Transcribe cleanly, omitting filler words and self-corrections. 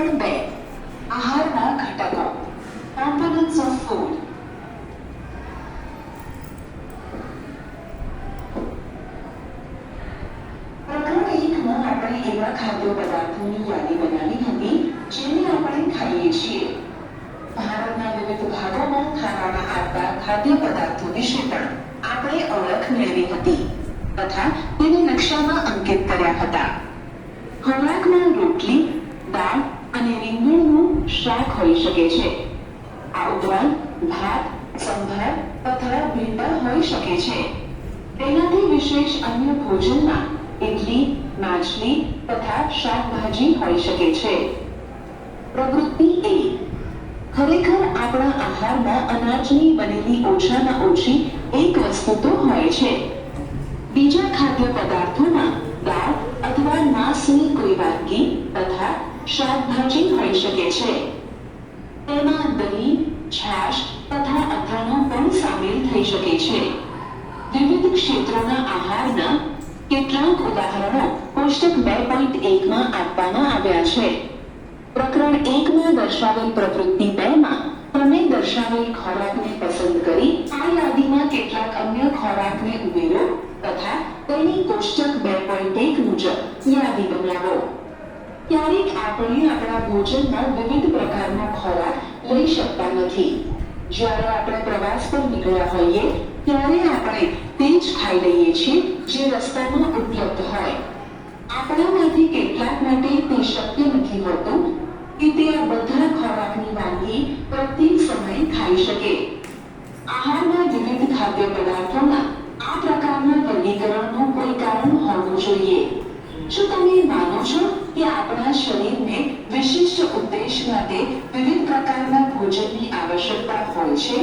પ્રકરણ 2 આહારના ઘટકો components of food. પ્રકરણ 1 માં આપણે એવા ખાદ્ય પદાર્થોની યાદી બનાવી હતી જેને આપણે ખાઈએ છીએ. ભારતના વિવિધ ભાગોમાં ખાવામાં આવતા ખાદ્ય પદાર્થો વિશે પણ આપણે ઓળખ મેળવી હતી તથા તેને નકશામાં અંકિત કર્યા હતા. ખોરાકમાં રોટલી, દાળ અને રીંગણનું શાક હોઈ શકે છે. આ ઉપરાંત ભાત, સંભાર તથા ભીંડા હોઈ શકે છે. તેનાથી વિશેષ અન્ય ભોજનમાં ઇડલી, માછલી તથા શાકભાજી હોઈ શકે છે. પ્રવૃત્તિ A. ખરેખર આપણા આહારમાં અનાજની બનેલી ઓછામાં ઓછી એક વસ્તુ તો હોય છે. બીજા ખાદ્ય પદાર્થોમાં દાળ અથવા માંસની કોઈ વાનગી તથા શાકભાજી હોઈ શકે છે. તેમાં દહીં, છાશ તથા અથાણું પણ સામેલ થઈ શકે છે. વિવિધ ક્ષેત્રોના આહારના કેટલાક ઉદાહરણો કોષ્ટક 2.1 માં આપવામાં આવ્યા છે. પ્રકરણ 1 માં દર્શાવેલ પ્રવૃત્તિ 2 માં તમે દર્શાવેલ ખોરાકને પસંદ કરી આ યાદીમાં કેટલાક અન્ય ખોરાકને ઉમેરો તથા તેની કોષ્ટક 2.1 મુજબ યાદી બનાવો. ક્યારેક આપણે આપણા ભોજનમાં વિવિધ પ્રકારનો ખોરાક લઈ શકતા નથી. જ્યારે આપણે પ્રવાસ પર નીકળ્યા હોઈએ ત્યારે આપણે તે જ ખાઈ લઈએ છીએ જે રસ્તામાં ઉપલબ્ધ હોય. આપણામાંથી કેટલાક માટે તે શક્ય નથી હોતું કે તે આ બધા ખોરાકની વાનગી પ્રત્યેક સમયે ખાઈ શકે. આહારના વિવિધ ખાદ્ય પદાર્થોના આ પ્રકારના વર્ગીકરણનું કોઈ કારણ હોવું જોઈએ. શું તમે માનો છો કે આપણા શરીરને વિશિષ્ટ ઉદ્દેશ માટે વિવિધ પ્રકારના ભોજનની આવશ્યકતા હોય છે?